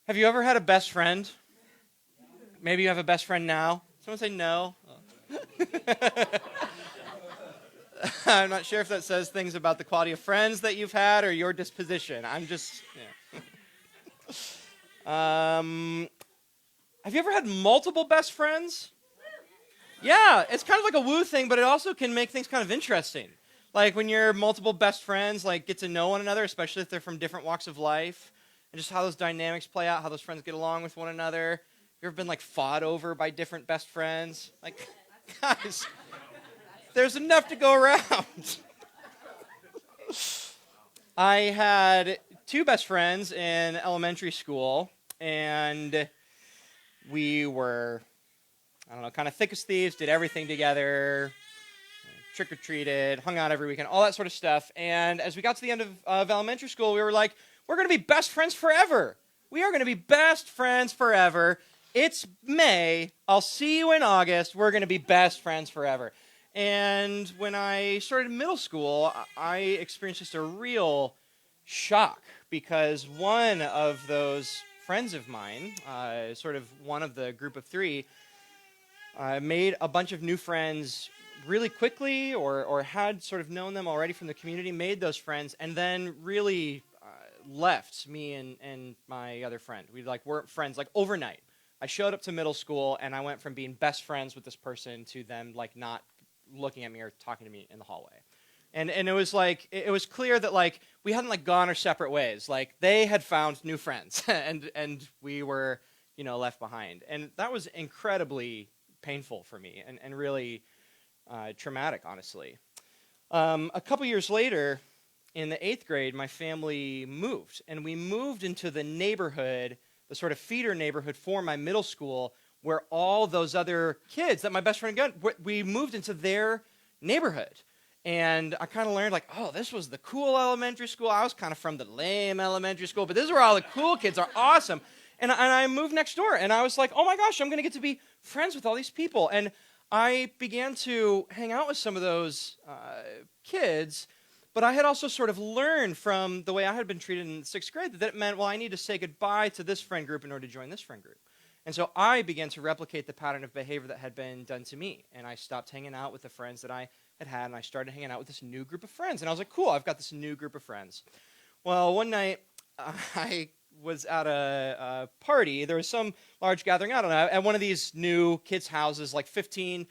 Have you ever had a best friend? Maybe you have a best friend now. Someone say no. I'm not sure if that says things about the quality of friends that you've had or your disposition. I'm just, have you ever had multiple best friends? Yeah, it's kind of like a woo thing, but it also can make things kind of interesting. Like when your multiple best friends like get to know one another, especially if they're from different walks of life, and just how those dynamics play out, how those friends get along with one another. You ever been like fought over by different best friends? Like, guys, there's enough to go around. I had two best friends in elementary school, and we were, I don't know, kind of thick as thieves, did everything together, trick-or-treated, hung out every weekend, all that sort of stuff. And as we got to the end of elementary school, we were like, we're going to be best friends forever. We are going to be best friends forever. It's May. I'll see you in August. We're going to be best friends forever. And when I started middle school, I experienced just a real shock because one of those friends of mine, sort of one of the group of three, made a bunch of new friends really quickly or had sort of known them already from the community, made those friends, and then really left me and my other friend. We weren't friends like overnight. I showed up to middle school and I went from being best friends with this person to them like not looking at me or talking to me in the hallway. And it was like it was clear that like we hadn't like gone our separate ways. Like they had found new friends and we were, left behind. And that was incredibly painful for me and really traumatic, honestly. A couple years later, in the 8th grade, my family moved, and we moved into the neighborhood, the sort of feeder neighborhood for my middle school, where all those other kids that my best friend got, we moved into their neighborhood. And I kind of learned, like, oh, this was the cool elementary school. I was kind of from the lame elementary school, but this is where all the cool kids are awesome. And I moved next door, and I was like, oh my gosh, I'm going to get to be friends with all these people. And I began to hang out with some of those kids, but I had also sort of learned from the way I had been treated in 6th grade that it meant, well, I need to say goodbye to this friend group in order to join this friend group. And so I began to replicate the pattern of behavior that had been done to me. And I stopped hanging out with the friends that I had, and I started hanging out with this new group of friends. And I was like, cool, I've got this new group of friends. Well, one night, I was at a party. There was some large gathering, I don't know, at one of these new kids' houses, like 15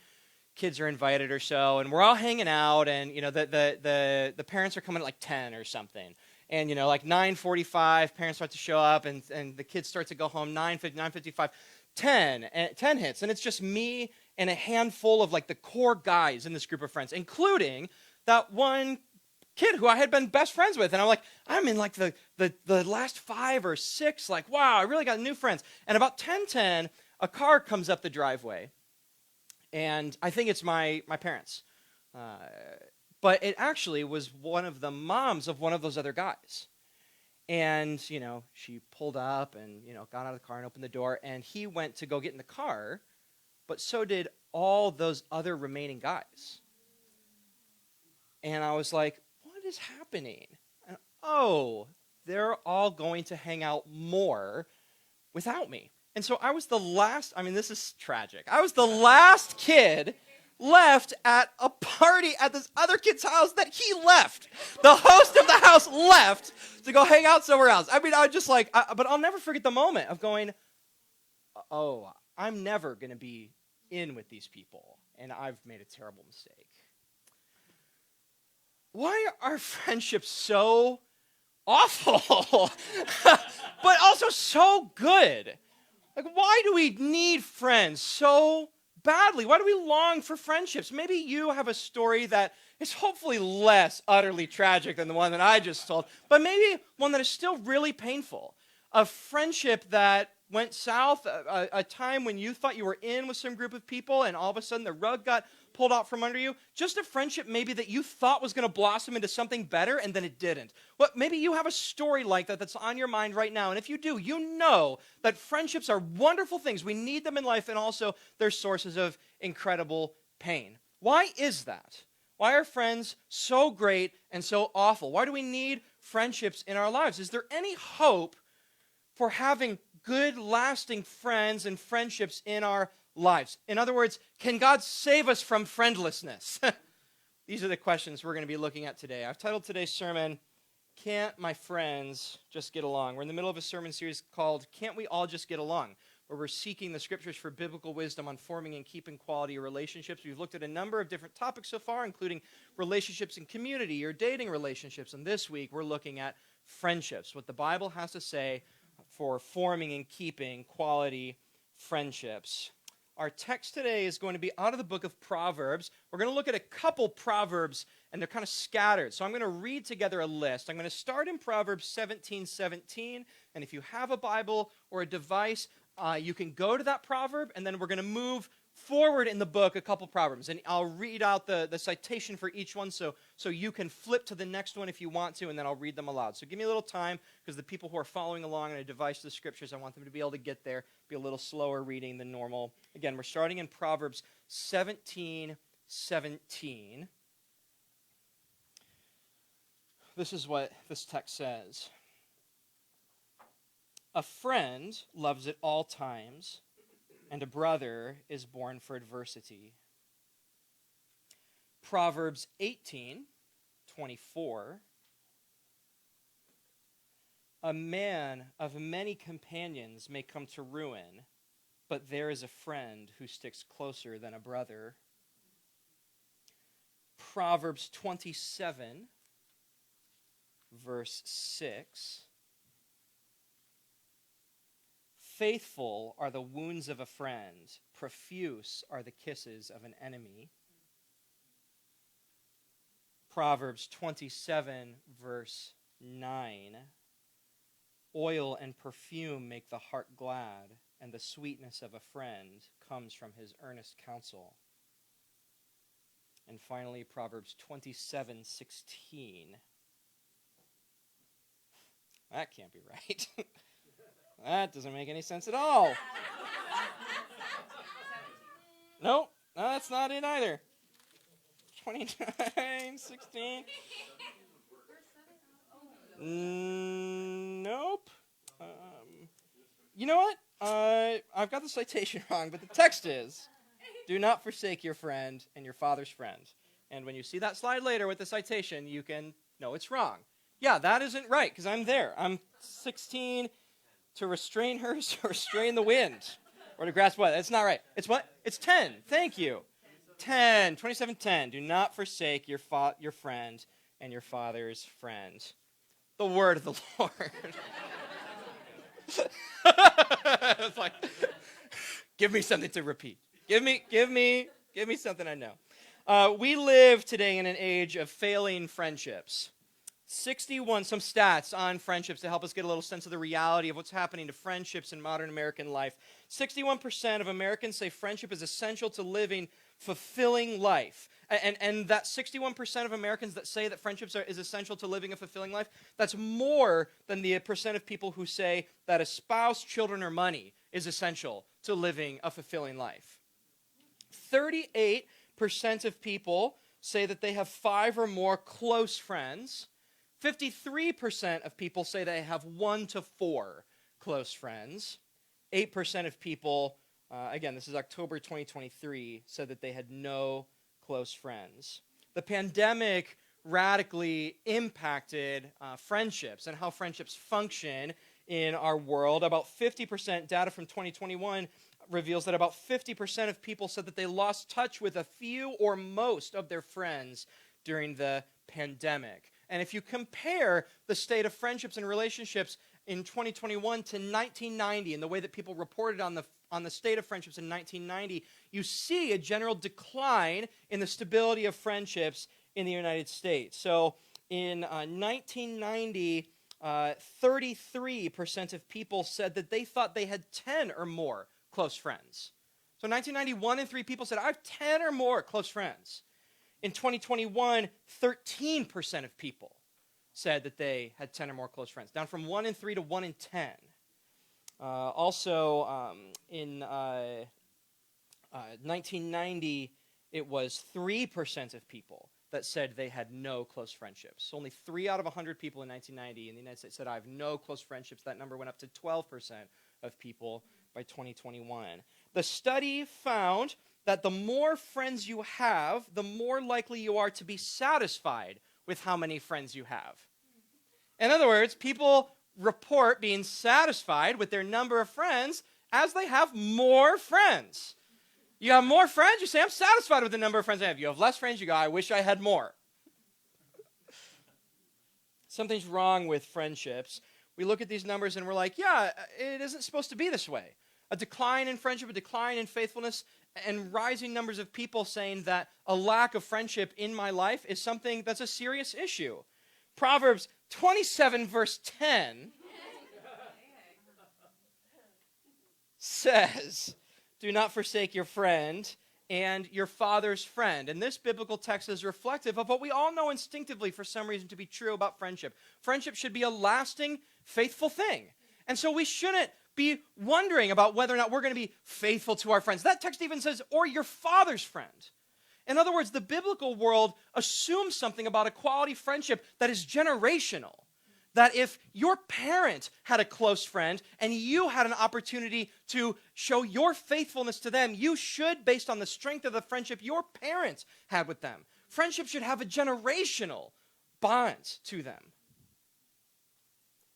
kids are invited or so, and we're all hanging out, and the parents are coming at like 10 or something, and like 9:45, parents start to show up, and the kids start to go home. 9:50, 9:55, 10 hits, and it's just me and a handful of like the core guys in this group of friends, including that one kid who I had been best friends with, and I'm in like the last 5 or 6, like wow, I really got new friends. And about 10:10, a car comes up the driveway. And I think it's my parents. But it actually was one of the moms of one of those other guys. And, she pulled up and, got out of the car and opened the door. And he went to go get in the car, but so did all those other remaining guys. And I was like, what is happening? And, they're all going to hang out more without me. And so I was the last, this is tragic. I was the last kid left at a party at this other kid's house that he left. The host of the house left to go hang out somewhere else. I was just like, but I'll never forget the moment of going, oh, I'm never going to be in with these people, and I've made a terrible mistake. Why are friendships so awful, but also so good? Like, why do we need friends so badly? Why do we long for friendships? Maybe you have a story that is hopefully less utterly tragic than the one that I just told, but maybe one that is still really painful. A friendship that went south, a time when you thought you were in with some group of people and all of a sudden the rug got pulled out from under you. Just a friendship maybe that you thought was going to blossom into something better and then it didn't. Well, maybe you have a story like that that's on your mind right now. And if you do, you know that friendships are wonderful things. We need them in life, and also they're sources of incredible pain. Why is that? Why are friends so great and so awful? Why do we need friendships in our lives? Is there any hope for having good, lasting friends and friendships in our lives? In other words, can God save us from friendlessness? These are the questions we're going to be looking at today. I've titled today's sermon, Can't My Friends Just Get Along? We're in the middle of a sermon series called Can't We All Just Get Along? Where we're seeking the scriptures for biblical wisdom on forming and keeping quality relationships. We've looked at a number of different topics so far, including relationships in community or dating relationships. And this week, we're looking at friendships, what the Bible has to say for forming and keeping quality friendships. Our text today is going to be out of the book of Proverbs. We're going to look at a couple Proverbs, and they're kind of scattered. So I'm going to read together a list. I'm going to start in Proverbs 17:17, and if you have a Bible or a device, you can go to that proverb, and then we're going to move forward in the book a couple proverbs. And I'll read out the citation for each one so you can flip to the next one if you want to, and then I'll read them aloud. So give me a little time, because the people who are following along on a device of the scriptures, I want them to be able to get there, be a little slower reading than normal. Again, we're starting in Proverbs 17:17. This is what this text says. A friend loves at all times, and a brother is born for adversity. Proverbs 18:24. A man of many companions may come to ruin, but there is a friend who sticks closer than a brother. Proverbs 27, verse 6. Faithful are the wounds of a friend, profuse are the kisses of an enemy. Proverbs 27, verse 9. Oil and perfume make the heart glad, and the sweetness of a friend comes from his earnest counsel. And finally, Proverbs 27:16. That can't be right. That doesn't make any sense at all. No, that's not it either. 29:16. Nope. You know what? I've got the citation wrong, but the text is, do not forsake your friend and your father's friend. And when you see that slide later with the citation, you can know it's wrong. Yeah, that isn't right, because I'm there. I'm 16. To restrain her, to restrain the wind. Or to grasp what? That's not right. It's what? It's 10. Thank you. 10. 27:10. Do not forsake your friend and your father's friend. The word of the Lord. It's like, give me something to repeat. Give me something I know. We live today in an age of failing friendships. 61, some stats on friendships to help us get a little sense of the reality of what's happening to friendships in modern American life. 61% of Americans say friendship is essential to living fulfilling life. And that 61% of Americans that say that friendships is essential to living a fulfilling life, that's more than the percent of people who say that a spouse, children, or money is essential to living a fulfilling life. 38% of people say that they have 5 or more close friends. 53% of people say they have 1 to 4 close friends. 8% of people, again, this is October 2023, said that they had no close friends. The pandemic radically impacted friendships and how friendships function in our world. About 50%, data from 2021 reveals that about 50% of people said that they lost touch with a few or most of their friends during the pandemic. And if you compare the state of friendships and relationships in 2021 to 1990 and the way that people reported on the state of friendships in 1990, you see a general decline in the stability of friendships in the United States. So in 1990, 33% of people said that they thought they had 10 or more close friends. So in 1990, 1 in 3 people said, I have 10 or more close friends. In 2021, 13% of people said that they had 10 or more close friends, down from 1 in 3 to 1 in 10. In 1990, it was 3% of people that said they had no close friendships. Only 3 out of 100 people in 1990 in the United States said, I have no close friendships. That number went up to 12% of people by 2021. The study found that the more friends you have, the more likely you are to be satisfied with how many friends you have. In other words, people report being satisfied with their number of friends as they have more friends. You have more friends, you say, I'm satisfied with the number of friends I have. You have less friends, you go, I wish I had more. Something's wrong with friendships. We look at these numbers and we're like, yeah, it isn't supposed to be this way. A decline in friendship, a decline in faithfulness, and rising numbers of people saying that a lack of friendship in my life is something that's a serious issue. Proverbs 27 verse 10 says, do not forsake your friend and your father's friend. And this biblical text is reflective of what we all know instinctively for some reason to be true about friendship. Friendship should be a lasting, faithful thing. And so we shouldn't be wondering about whether or not we're going to be faithful to our friends. That text even says, or your father's friend. In other words, the biblical world assumes something about a quality friendship that is generational. That if your parent had a close friend and you had an opportunity to show your faithfulness to them, you should, based on the strength of the friendship your parents had with them. Friendship should have a generational bond to them.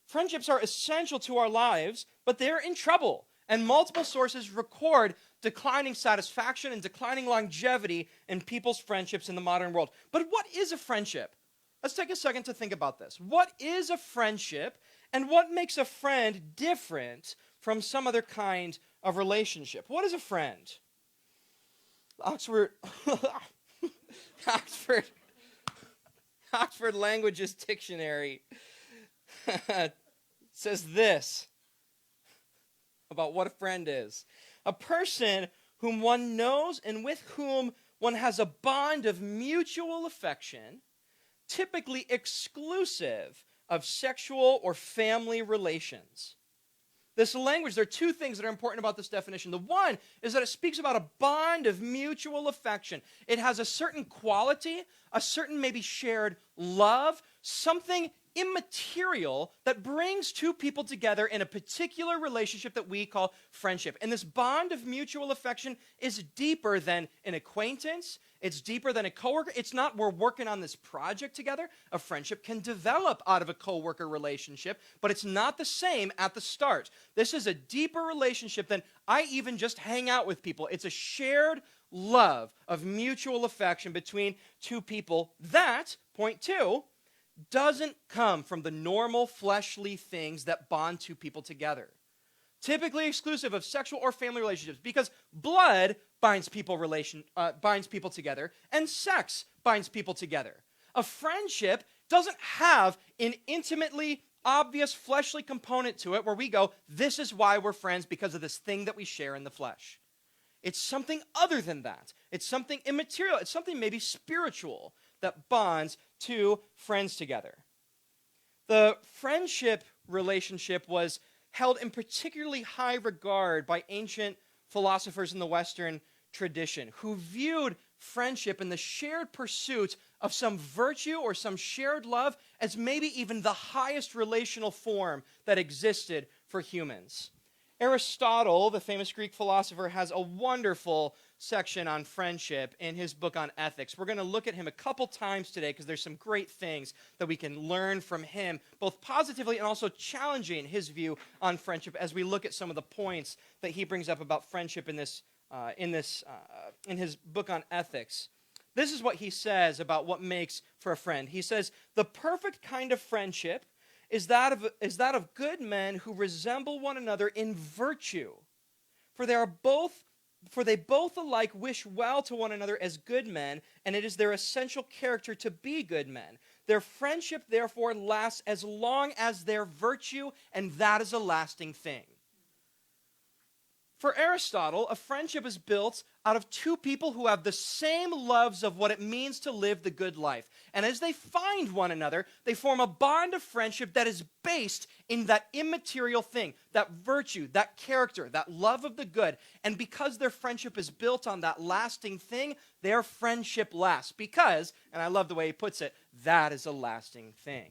Friendships are essential to our lives, but they're in trouble. And multiple sources record declining satisfaction and declining longevity in people's friendships in the modern world. But what is a friendship? Let's take a second to think about this. What is a friendship, and what makes a friend different from some other kind of relationship? What is a friend? Oxford Languages Dictionary says this about what a friend is. A person whom one knows and with whom one has a bond of mutual affection, typically exclusive of sexual or family relations. This language, there are two things that are important about this definition. The one is that it speaks about a bond of mutual affection. It has a certain quality, a certain maybe shared love, something immaterial that brings two people together in a particular relationship that we call friendship. And this bond of mutual affection is deeper than an acquaintance. It's deeper than a coworker. It's not we're working on this project together. A friendship can develop out of a coworker relationship, but it's not the same at the start. This is a deeper relationship than I even just hang out with people. It's a shared love of mutual affection between two people that, point two, doesn't come from the normal fleshly things that bond two people together. Typically exclusive of sexual or family relationships, because blood binds people together, and sex binds people together. A friendship doesn't have an intimately obvious fleshly component to it where we go, this is why we're friends, because of this thing that we share in the flesh. It's something other than that. It's something immaterial. It's something maybe spiritual that bonds two friends together. The friendship relationship was held in particularly high regard by ancient philosophers in the Western tradition who viewed friendship and the shared pursuit of some virtue or some shared love as maybe even the highest relational form that existed for humans. Aristotle, the famous Greek philosopher, has a wonderful section on friendship in his book on ethics. We're going to look at him a couple times today because there's some great things that we can learn from him, both positively and also challenging his view on friendship as we look at some of the points that he brings up about friendship in his book on ethics. This is what he says about what makes for a friend. He says, the perfect kind of friendship is that of good men who resemble one another in virtue. For they both alike wish well to one another as good men, and it is their essential character to be good men. Their friendship, therefore, lasts as long as their virtue, and that is a lasting thing. For Aristotle, a friendship is built out of two people who have the same loves of what it means to live the good life. And as they find one another, they form a bond of friendship that is based in that immaterial thing, that virtue, that character, that love of the good. And because their friendship is built on that lasting thing, their friendship lasts. Because, and I love the way he puts it, that is a lasting thing.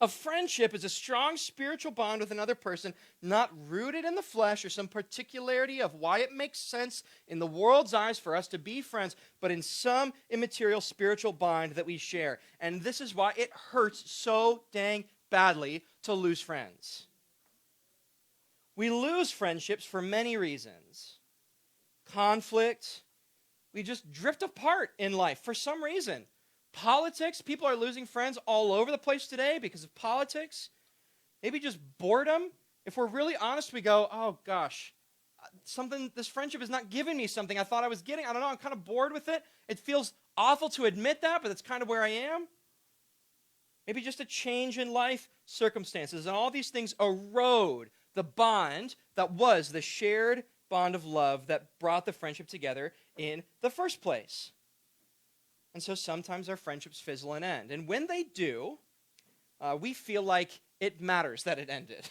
A friendship is a strong spiritual bond with another person, not rooted in the flesh or some particularity of why it makes sense in the world's eyes for us to be friends, but in some immaterial spiritual bond that we share. And this is why it hurts so dang badly to lose friends. We lose friendships for many reasons. Conflict. We just drift apart in life for some reason. Politics, people are losing friends all over the place today because of politics. Maybe just boredom. If we're really honest, we go, oh gosh, this friendship is not giving me something I thought I was getting. I don't know, I'm kind of bored with it. It feels awful to admit that, but that's kind of where I am. Maybe just a change in life circumstances, and all these things erode the bond that was the shared bond of love that brought the friendship together in the first place. And so sometimes our friendships fizzle and end. And when they do, we feel like it matters that it ended.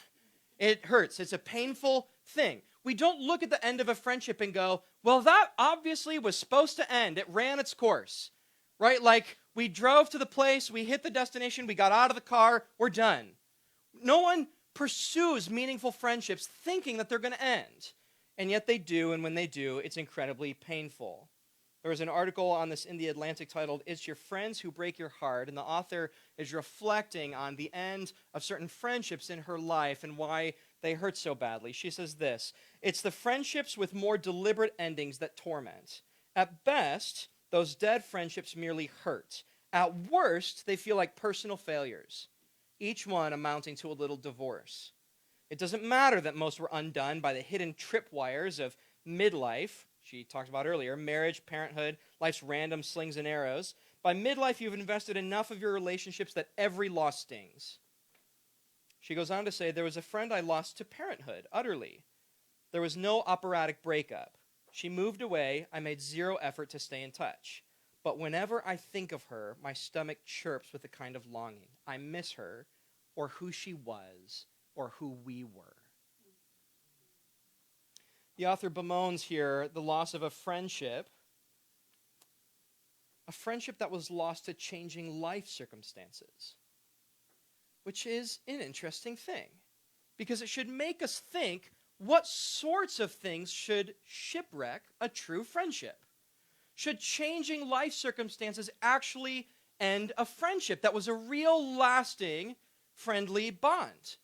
It hurts. It's a painful thing. We don't look at the end of a friendship and go, well, that obviously was supposed to end. It ran its course, right? Like we drove to the place, we hit the destination, we got out of the car, we're done. No one pursues meaningful friendships thinking that they're going to end. And yet they do, and when they do, it's incredibly painful. There was an article on this in The Atlantic titled, "It's Your Friends Who Break Your Heart," and the author is reflecting on the end of certain friendships in her life and why they hurt so badly. She says this, "It's the friendships with more deliberate endings that torment. At best, those dead friendships merely hurt. At worst, they feel like personal failures, each one amounting to a little divorce. It doesn't matter that most were undone by the hidden tripwires of midlife," she talked about earlier, marriage, parenthood, life's random slings and arrows. "By midlife, you've invested enough of your relationships that every loss stings." She goes on to say, "There was a friend I lost to parenthood, utterly. There was no operatic breakup. She moved away. I made zero effort to stay in touch. But whenever I think of her, my stomach chirps with a kind of longing. I miss her, or who she was, or who we were." The author bemoans here the loss of a friendship that was lost to changing life circumstances, which is an interesting thing, because it should make us think, what sorts of things should shipwreck a true friendship? Should changing life circumstances actually end a friendship that was a real, lasting, friendly bond?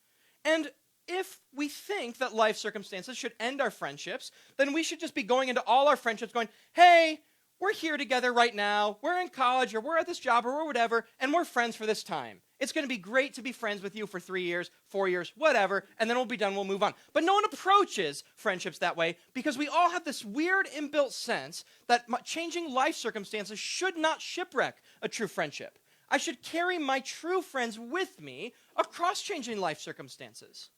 And if we think that life circumstances should end our friendships, then we should just be going into all our friendships going, hey, we're here together right now, we're in college, or we're at this job, or whatever, and we're friends for this time. It's going to be great to be friends with you for 3 years, 4 years, whatever, and then we'll be done, we'll move on. But no one approaches friendships that way because we all have this weird inbuilt sense that changing life circumstances should not shipwreck a true friendship. I should carry my true friends with me across changing life circumstances.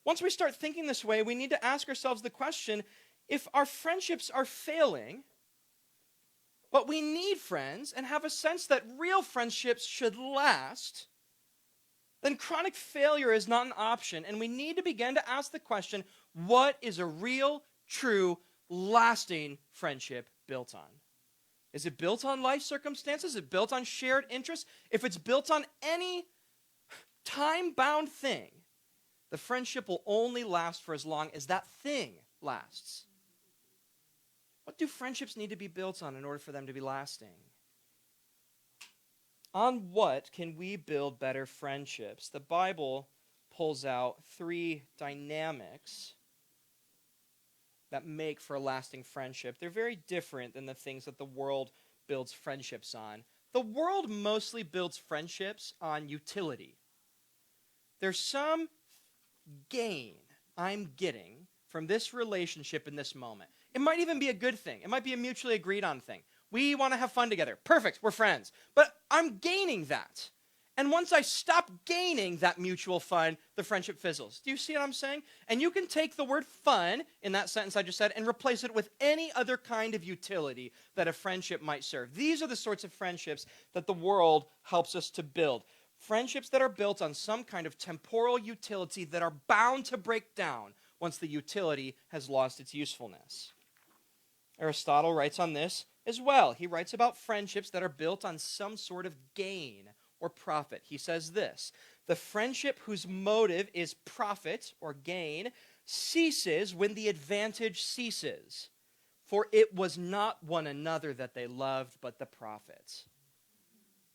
Once we start thinking this way, we need to ask ourselves the question, if our friendships are failing, but we need friends and have a sense that real friendships should last, then chronic failure is not an option, and we need to begin to ask the question, what is a real, true, lasting friendship built on? Is it built on life circumstances? Is it built on shared interests? If it's built on any time-bound thing, the friendship will only last for as long as that thing lasts. What do friendships need to be built on in order for them to be lasting? On what can we build better friendships? The Bible pulls out 3 dynamics that make for a lasting friendship. They're very different than the things that the world builds friendships on. The world mostly builds friendships on utility. There's some gain I'm getting from this relationship in this moment. It might even be a good thing. It might be a mutually agreed on thing. We want to have fun together. Perfect, we're friends. But I'm gaining that. And once I stop gaining that mutual fun, the friendship fizzles. Do you see what I'm saying? And you can take the word fun in that sentence I just said and replace it with any other kind of utility that a friendship might serve. These are the sorts of friendships that the world helps us to build. Friendships that are built on some kind of temporal utility that are bound to break down once the utility has lost its usefulness. Aristotle writes on this, as well. He writes about friendships that are built on some sort of gain or profit. He says this: the friendship whose motive is profit or gain ceases when the advantage ceases. For it was not one another that they loved, but the profits.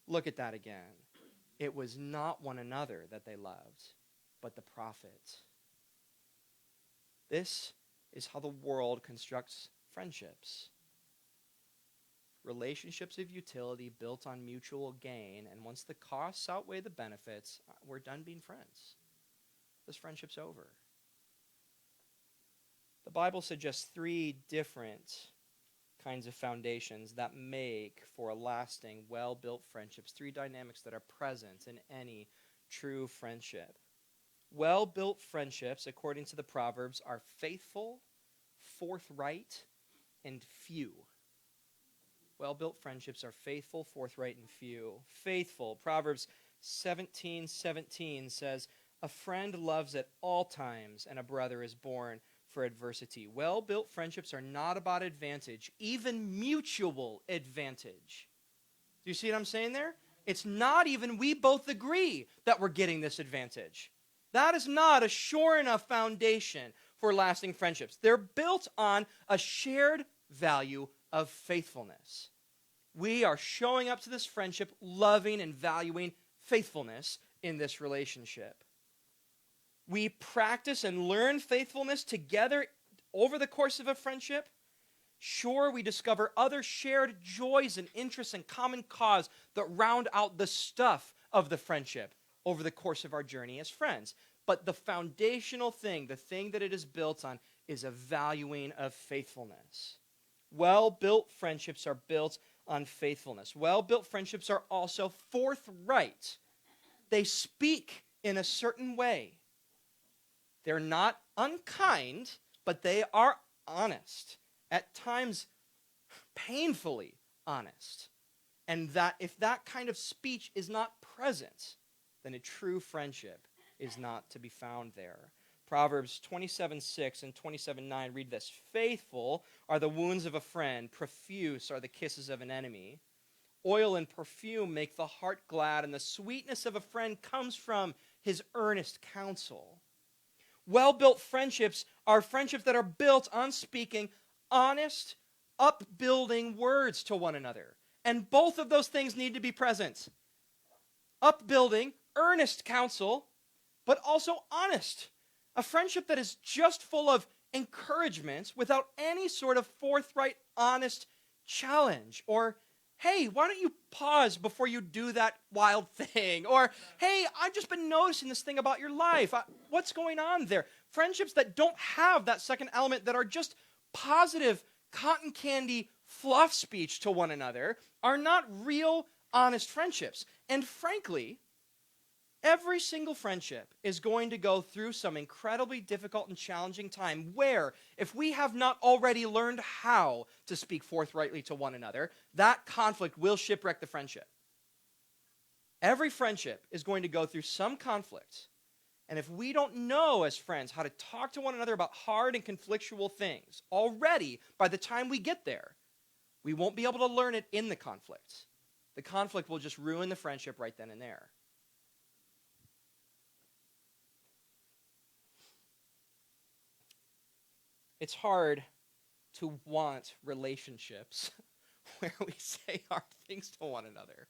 Look at that again. It was not one another that they loved, but the profit. This is how the world constructs friendships. Relationships of utility built on mutual gain, and once the costs outweigh the benefits, we're done being friends. This friendship's over. The Bible suggests 3 different kinds of foundations that make for a lasting, well-built friendships. 3 dynamics that are present in any true friendship. Well-built friendships, according to the Proverbs, are faithful, forthright, and few. Well-built friendships are faithful, forthright, and few. Faithful. Proverbs 17:17 says, "A friend loves at all times, and a brother is born for adversity." Well-built friendships are not about advantage, even mutual advantage. Do you see what I'm saying there? It's not even we both agree that we're getting this advantage. That is not a sure enough foundation for lasting friendships. They're built on a shared value of faithfulness. We are showing up to this friendship, loving and valuing faithfulness in this relationship. We practice and learn faithfulness together over the course of a friendship. Sure, we discover other shared joys and interests and common cause that round out the stuff of the friendship over the course of our journey as friends. But the foundational thing, the thing that it is built on, is a valuing of faithfulness. Well-built friendships are built on faithfulness. Well-built friendships are also forthright. They speak in a certain way. They're not unkind, but they are honest. At times, painfully honest. And that if that kind of speech is not present, then a true friendship is not to be found there. Proverbs 27:6 and 27:9 read this: "Faithful are the wounds of a friend, profuse are the kisses of an enemy. Oil and perfume make the heart glad, and the sweetness of a friend comes from his earnest counsel." Well-built friendships are friendships that are built on speaking honest, upbuilding words to one another. And both of those things need to be present. Upbuilding, earnest counsel, but also honest. A friendship that is just full of encouragement without any sort of forthright, honest challenge. Or, "Hey, why don't you pause before you do that wild thing?" Or, "Hey, I've just been noticing this thing about your life. What's going on there?" Friendships that don't have that second element, that are just positive, cotton candy, fluff speech to one another, are not real, honest friendships. And frankly, every single friendship is going to go through some incredibly difficult and challenging time where, if we have not already learned how to speak forthrightly to one another, that conflict will shipwreck the friendship. Every friendship is going to go through some conflict. And if we don't know as friends how to talk to one another about hard and conflictual things already, by the time we get there, we won't be able to learn it in the conflict. The conflict will just ruin the friendship right then and there. It's hard to want relationships where we say hard things to one another.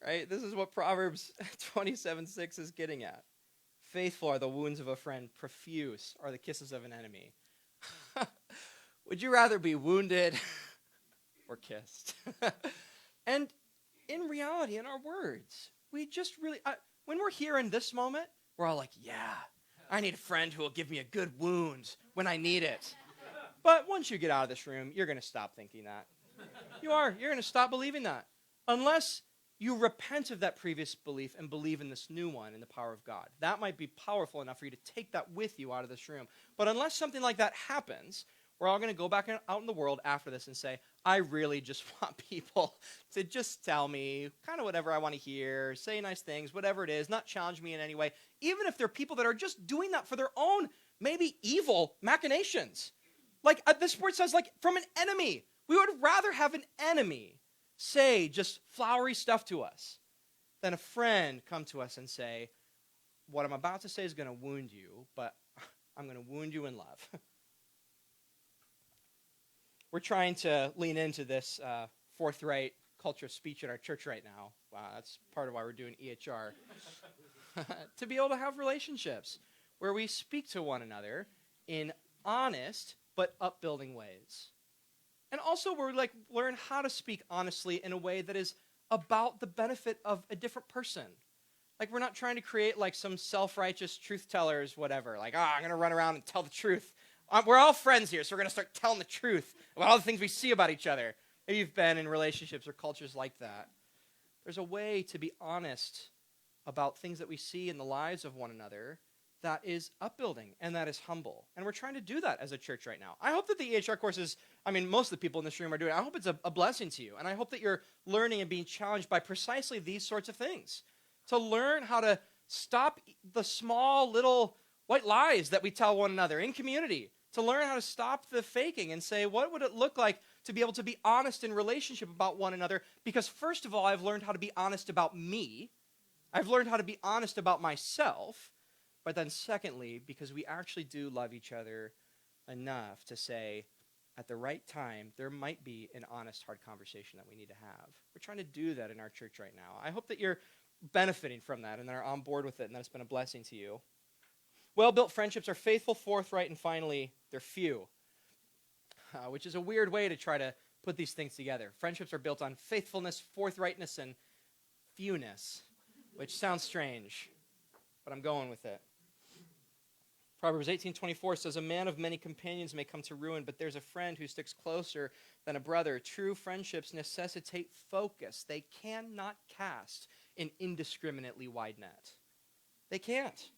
Right? This is what Proverbs 27:6 is getting at. Faithful are the wounds of a friend, profuse are the kisses of an enemy. Would you rather be wounded or kissed? And in reality, in our words, we just really, when we're here in this moment, we're all like, "Yeah, I need a friend who will give me a good wound when I need it." But once you get out of this room, you're going to stop thinking that. You're going to stop believing that. Unless you repent of that previous belief and believe in this new one in the power of God. That might be powerful enough for you to take that with you out of this room. But unless something like that happens, we're all going to go back out in the world after this and say, "I really just want people to just tell me kind of whatever I want to hear, say nice things, whatever it is, not challenge me in any way," even if they're people that are just doing that for their own, maybe evil machinations. Like this word says, like from an enemy. We would rather have an enemy say just flowery stuff to us than a friend come to us and say, what I'm about to say is going to wound you, but I'm going to wound you in love. We're trying to lean into this forthright culture of speech in our church right now. Wow, that's part of why we're doing EHR. To be able to have relationships where we speak to one another in honest but upbuilding ways. And also we're learn how to speak honestly in a way that is about the benefit of a different person. We're not trying to create some self-righteous truth tellers, whatever. I'm going to run around and tell the truth. We're all friends here, so we're going to start telling the truth about all the things we see about each other. Maybe you've been in relationships or cultures like that. There's a way to be honest about things that we see in the lives of one another that is upbuilding and that is humble. And we're trying to do that as a church right now. I hope that the EHR courses, most of the people in this room are doing it. I hope it's a blessing to you. And I hope that you're learning and being challenged by precisely these sorts of things. To learn how to stop the small little white lies that we tell one another in community. To learn how to stop the faking and say, what would it look like to be able to be honest in relationship about one another? Because first of all, I've learned how to be honest about me. I've learned how to be honest about myself. But then secondly, because we actually do love each other enough to say, at the right time, there might be an honest, hard conversation that we need to have. We're trying to do that in our church right now. I hope that you're benefiting from that and that are on board with it and that it's been a blessing to you. Well-built friendships are faithful, forthright, and finally, they're few, which is a weird way to try to put these things together. Friendships are built on faithfulness, forthrightness, and fewness, which sounds strange, but I'm going with it. Proverbs 18:24 says, a man of many companions may come to ruin, but there's a friend who sticks closer than a brother. True friendships necessitate focus. They cannot cast an indiscriminately wide net. They can't.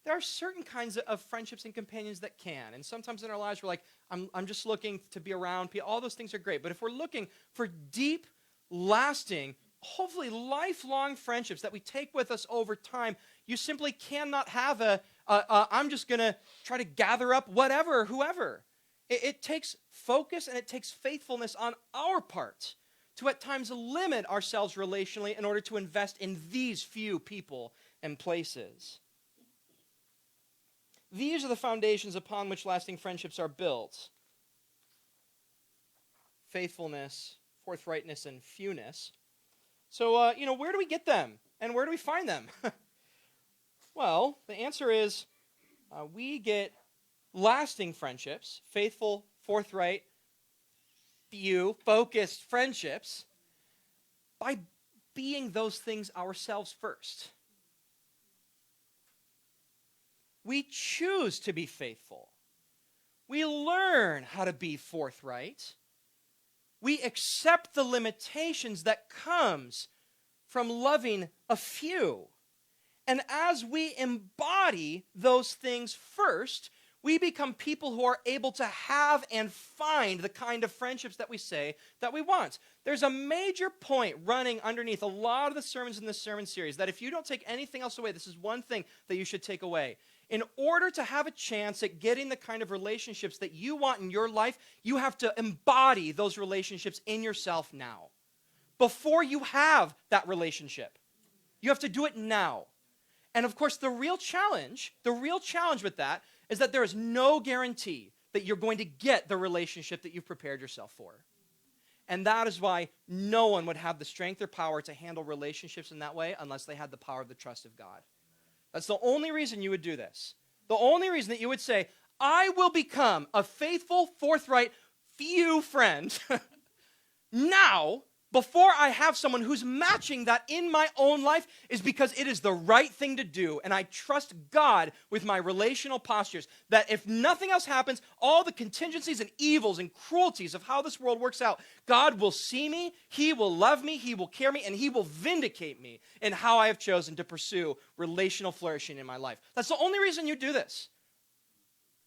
There are certain kinds of friendships and companions that can. And sometimes in our lives, we're like, I'm just looking to be around people. All those things are great. But if we're looking for deep, lasting, hopefully lifelong friendships that we take with us over time, you simply cannot have I'm just going to try to gather up whatever, whoever. It takes focus and it takes faithfulness on our part to at times limit ourselves relationally in order to invest in these few people and places. These are the foundations upon which lasting friendships are built. Faithfulness, forthrightness, and fewness. So, where do we get them? And where do we find them? Well, the answer is we get lasting friendships, faithful, forthright, few, focused friendships by being those things ourselves first. We choose to be faithful. We learn how to be forthright. We accept the limitations that comes from loving a few. And as we embody those things first, we become people who are able to have and find the kind of friendships that we say that we want. There's a major point running underneath a lot of the sermons in this sermon series that if you don't take anything else away, this is one thing that you should take away. In order to have a chance at getting the kind of relationships that you want in your life, you have to embody those relationships in yourself now. Before you have that relationship, you have to do it now. And of course, the real challenge with that is that there is no guarantee that you're going to get the relationship that you've prepared yourself for. And that is why no one would have the strength or power to handle relationships in that way unless they had the power of the trust of God. That's the only reason you would do this. The only reason that you would say, I will become a faithful, forthright, few friend now, before I have someone who's matching that in my own life, is because it is the right thing to do. And I trust God with my relational postures that if nothing else happens, all the contingencies and evils and cruelties of how this world works out, God will see me, He will love me, He will care me, and He will vindicate me in how I have chosen to pursue relational flourishing in my life. That's the only reason you do this.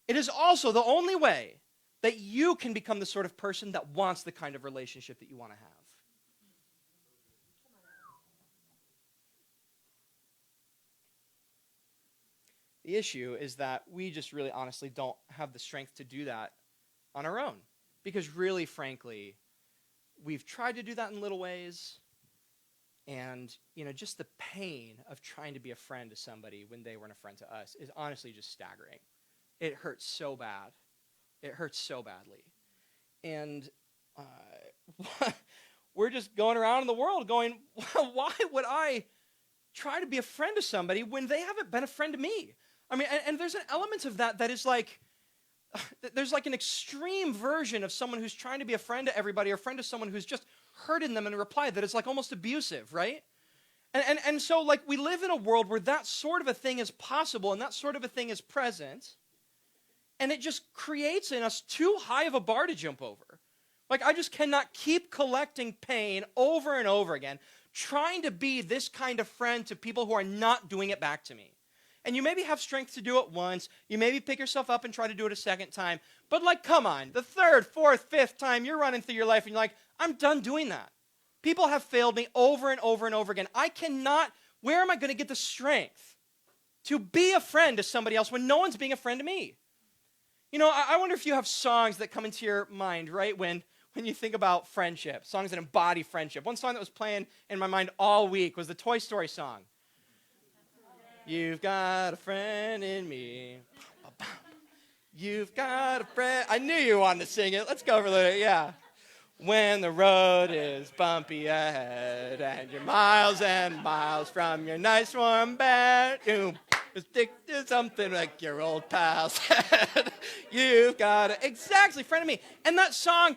It is also the only way that you can become the sort of person that wants the kind of relationship that you want to have. The issue is that we just really honestly don't have the strength to do that on our own. Because really, frankly, we've tried to do that in little ways. And, just the pain of trying to be a friend to somebody when they weren't a friend to us is honestly just staggering. It hurts so bad. It hurts so badly. And we're just going around in the world going, why would I try to be a friend to somebody when they haven't been a friend to me? I mean, and there's an element of that is like, there's like an extreme version of someone who's trying to be a friend to everybody, or a friend to someone who's just hurting them in a reply that is like almost abusive, right? And so like we live in a world where that sort of a thing is possible and that sort of a thing is present, and it just creates in us too high of a bar to jump over. Like I just cannot keep collecting pain over and over again, trying to be this kind of friend to people who are not doing it back to me. And you maybe have strength to do it once. You maybe pick yourself up and try to do it a second time. But like, come on, the third, fourth, fifth time you're running through your life and you're like, I'm done doing that. People have failed me over and over and over again. Where am I going to get the strength to be a friend to somebody else when no one's being a friend to me? I wonder if you have songs that come into your mind, right, when you think about friendship, songs that embody friendship. One song that was playing in my mind all week was the Toy Story song. You've got a friend in me. You've got a friend. I knew you wanted to sing it. Let's go over it. Yeah. When the road is bumpy ahead and you're miles and miles from your nice warm bed, stick to something like your old pal said. You've got a... Exactly, friend of me. And that song,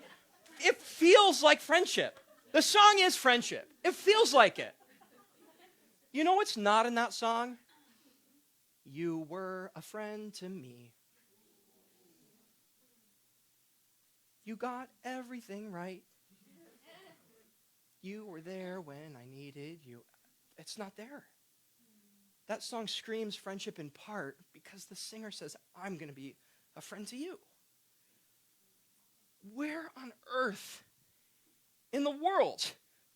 it feels like friendship. The song is friendship. It feels like it. You know what's not in that song? You were a friend to me. You got everything right. You were there when I needed you. It's not there. That song screams friendship in part because the singer says, I'm going to be a friend to you. Where on earth in the world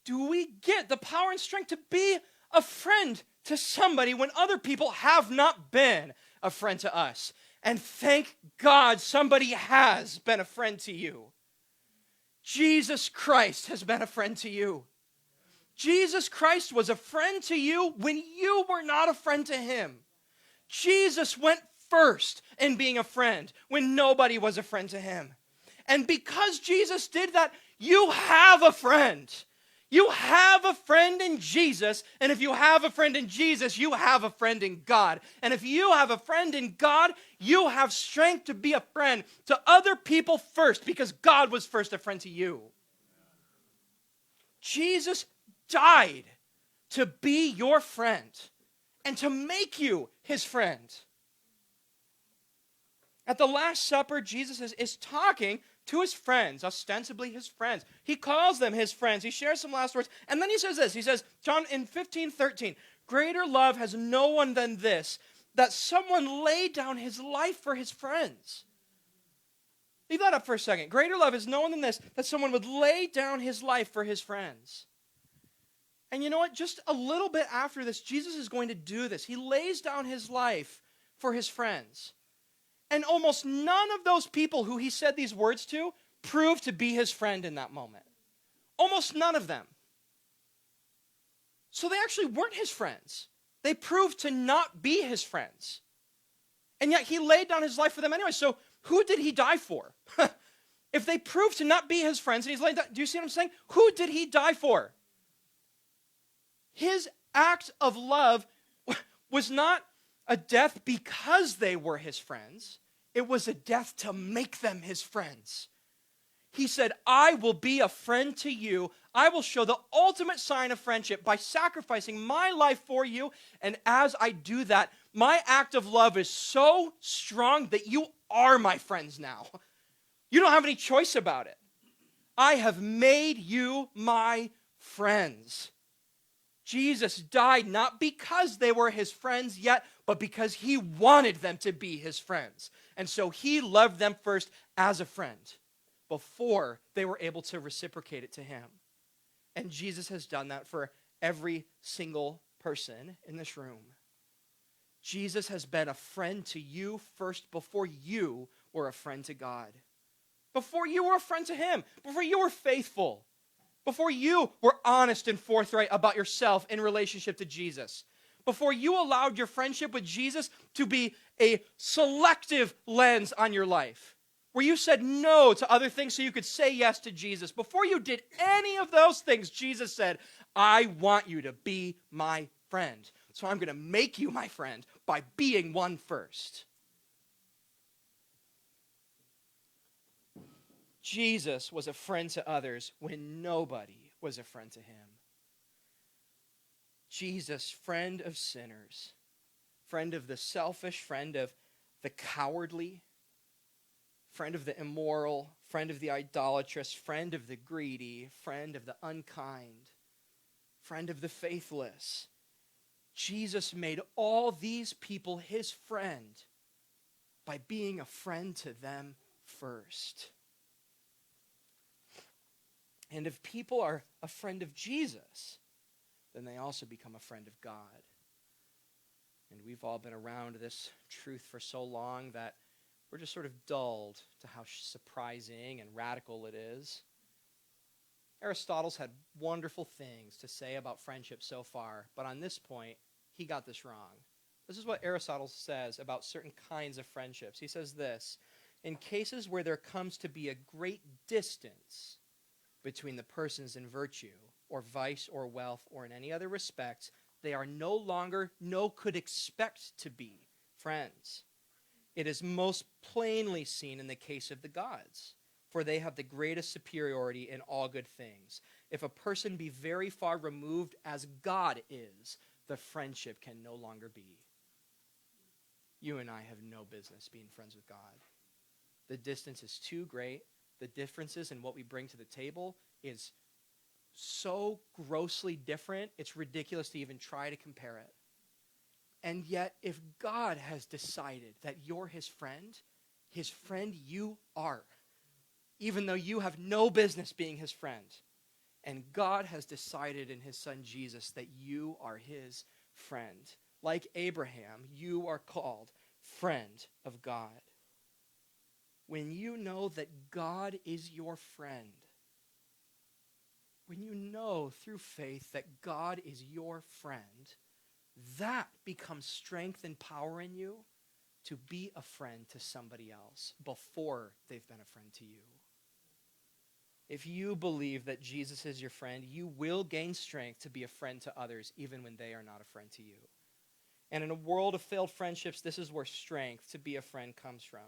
do we get the power and strength to be a friend to somebody when other people have not been a friend to us? And thank God somebody has been a friend to you. Jesus Christ has been a friend to you. Jesus Christ was a friend to you when you were not a friend to him. Jesus went first in being a friend when nobody was a friend to him. And because Jesus did that, you have a friend. You have a friend in Jesus, and if you have a friend in Jesus, you have a friend in God. And if you have a friend in God, you have strength to be a friend to other people first, because God was first a friend to you. Jesus died to be your friend and to make you his friend. At the Last Supper, Jesus is talking to his friends, ostensibly his friends. He calls them his friends. He shares some last words. And then he says this. He says, John in 15:13, greater love has no one than this, that someone laid down his life for his friends. Leave that up for a second. Greater love is no one than this, that someone would lay down his life for his friends. And you know what? Just a little bit after this, Jesus is going to do this. He lays down his life for his friends. And almost none of those people who he said these words to proved to be his friend in that moment. Almost none of them. So they actually weren't his friends. They proved to not be his friends. And yet he laid down his life for them anyway. So who did he die for? If they proved to not be his friends and he's laid down, do you see what I'm saying? Who did he die for? His act of love was not a death because they were his friends. It was a death to make them his friends. He said, I will be a friend to you. I will show the ultimate sign of friendship by sacrificing my life for you. And as I do that, my act of love is so strong that you are my friends now. You don't have any choice about it. I have made you my friends. Jesus died not because they were his friends yet, but because he wanted them to be his friends. And so he loved them first as a friend before they were able to reciprocate it to him. And Jesus has done that for every single person in this room. Jesus has been a friend to you first before you were a friend to God. Before you were a friend to him. Before you were faithful. Before you were honest and forthright about yourself in relationship to Jesus. Before you allowed your friendship with Jesus to be a selective lens on your life. Where you said no to other things so you could say yes to Jesus. Before you did any of those things, Jesus said, I want you to be my friend. So I'm going to make you my friend by being one first. Jesus was a friend to others when nobody was a friend to him. Jesus, friend of sinners, friend of the selfish, friend of the cowardly, friend of the immoral, friend of the idolatrous, friend of the greedy, friend of the unkind, friend of the faithless. Jesus made all these people his friend by being a friend to them first. And if people are a friend of Jesus, then they also become a friend of God. And we've all been around this truth for so long that we're just sort of dulled to how surprising and radical it is. Aristotle's had wonderful things to say about friendship so far, but on this point, he got this wrong. This is what Aristotle says about certain kinds of friendships. He says this, in cases where there comes to be a great distance between the persons in virtue, or vice, or wealth, or in any other respect, they are no longer, no could expect to be friends. It is most plainly seen in the case of the gods, for they have the greatest superiority in all good things. If a person be very far removed as God is, the friendship can no longer be. You and I have no business being friends with God. The distance is too great. The differences in what we bring to the table is so grossly different, it's ridiculous to even try to compare it. And yet, if God has decided that you're his friend you are, even though you have no business being his friend. And God has decided in his son Jesus that you are his friend. Like Abraham, you are called friend of God. When you know that God is your friend, when you know through faith that God is your friend, that becomes strength and power in you to be a friend to somebody else before they've been a friend to you. If you believe that Jesus is your friend, you will gain strength to be a friend to others even when they are not a friend to you. And in a world of failed friendships, this is where strength to be a friend comes from.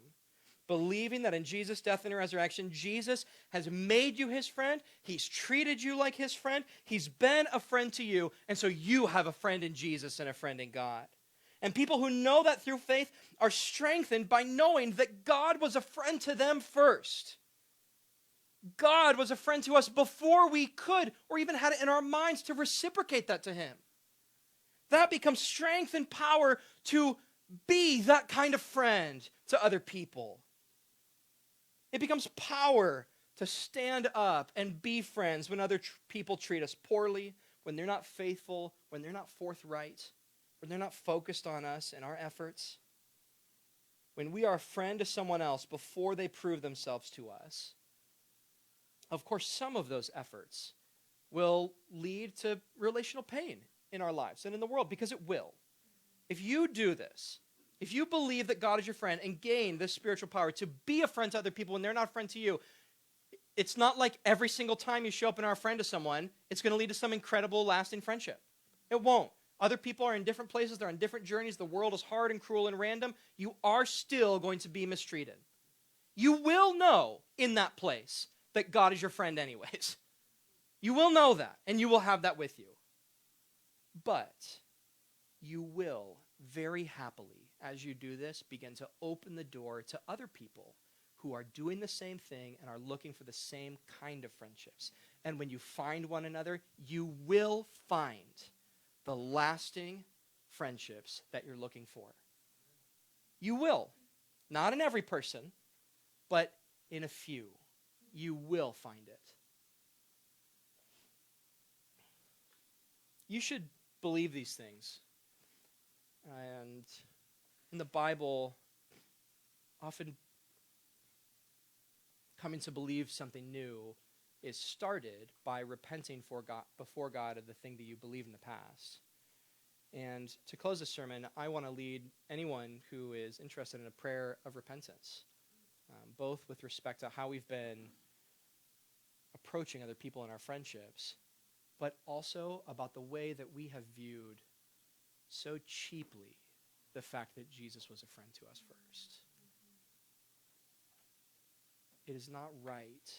Believing that in Jesus' death and resurrection, Jesus has made you his friend. He's treated you like his friend. He's been a friend to you. And so you have a friend in Jesus and a friend in God. And people who know that through faith are strengthened by knowing that God was a friend to them first. God was a friend to us before we could or even had it in our minds to reciprocate that to him. That becomes strength and power to be that kind of friend to other people. It becomes power to stand up and be friends when other people treat us poorly, when they're not faithful, when they're not forthright, when they're not focused on us and our efforts. When we are a friend to someone else before they prove themselves to us, of course, some of those efforts will lead to relational pain in our lives and in the world, because it will. If you do this, if you believe that God is your friend and gain this spiritual power to be a friend to other people when they're not a friend to you, it's not like every single time you show up and are a friend to someone, it's going to lead to some incredible, lasting friendship. It won't. Other people are in different places. They're on different journeys. The world is hard and cruel and random. You are still going to be mistreated. You will know in that place that God is your friend anyways. You will know that, and you will have that with you. But you will very happily, as you do this, begin to open the door to other people who are doing the same thing and are looking for the same kind of friendships. And when you find one another, you will find the lasting friendships that you're looking for. You will. Not in every person, but in a few. You will find it. You should believe these things. And in the Bible, often coming to believe something new is started by repenting before God of the thing that you believe in the past. And to close the sermon, I want to lead anyone who is interested in a prayer of repentance, both with respect to how we've been approaching other people in our friendships, but also about the way that we have viewed so cheaply the fact that Jesus was a friend to us first. It is not right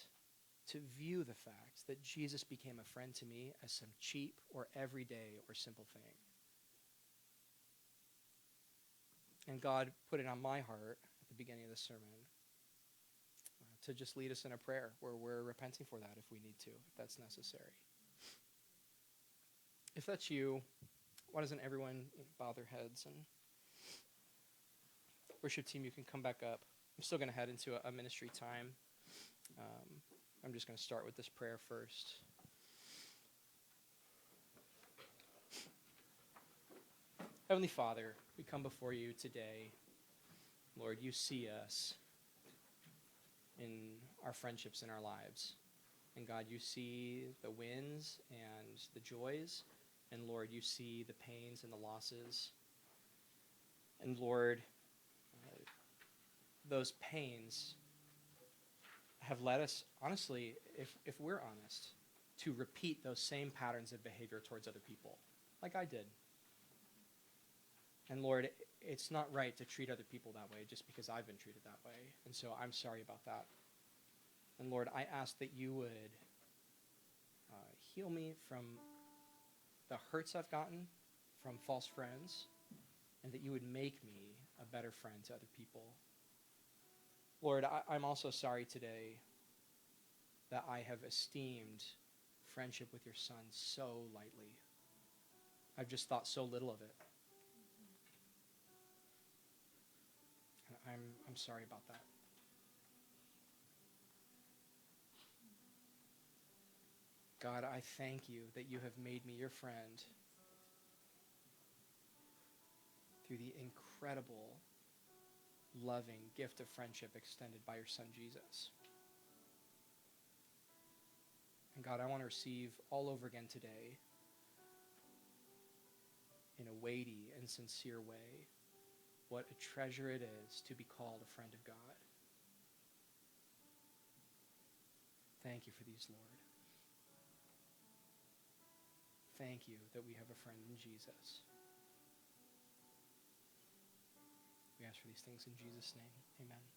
to view the fact that Jesus became a friend to me as some cheap or everyday or simple thing. And God put it on my heart at the beginning of the sermon to just lead us in a prayer where we're repenting for that if we need to, if that's necessary. If that's you, why doesn't everyone bow their heads? And worship team, you can come back up. I'm still going to head into a ministry time. I'm just going to start with this prayer first. Heavenly Father, we come before you today. Lord, you see us in our friendships in our lives. And God, you see the wins and the joys. And Lord, you see the pains and the losses. And Lord, those pains have led us, honestly, if we're honest, to repeat those same patterns of behavior towards other people, like I did. And Lord, it's not right to treat other people that way just because I've been treated that way. And so I'm sorry about that. And Lord, I ask that you would heal me from the hurts I've gotten from false friends, and that you would make me a better friend to other people. Lord, I'm also sorry today that I have esteemed friendship with your Son so lightly. I've just thought so little of it. And I'm sorry about that. God, I thank you that you have made me your friend through the incredible, loving gift of friendship extended by your Son, Jesus. And God, I want to receive all over again today, in a weighty and sincere way, what a treasure it is to be called a friend of God. Thank you for these, Lord. Thank you that we have a friend in Jesus. We ask for these things in Jesus' name. Amen.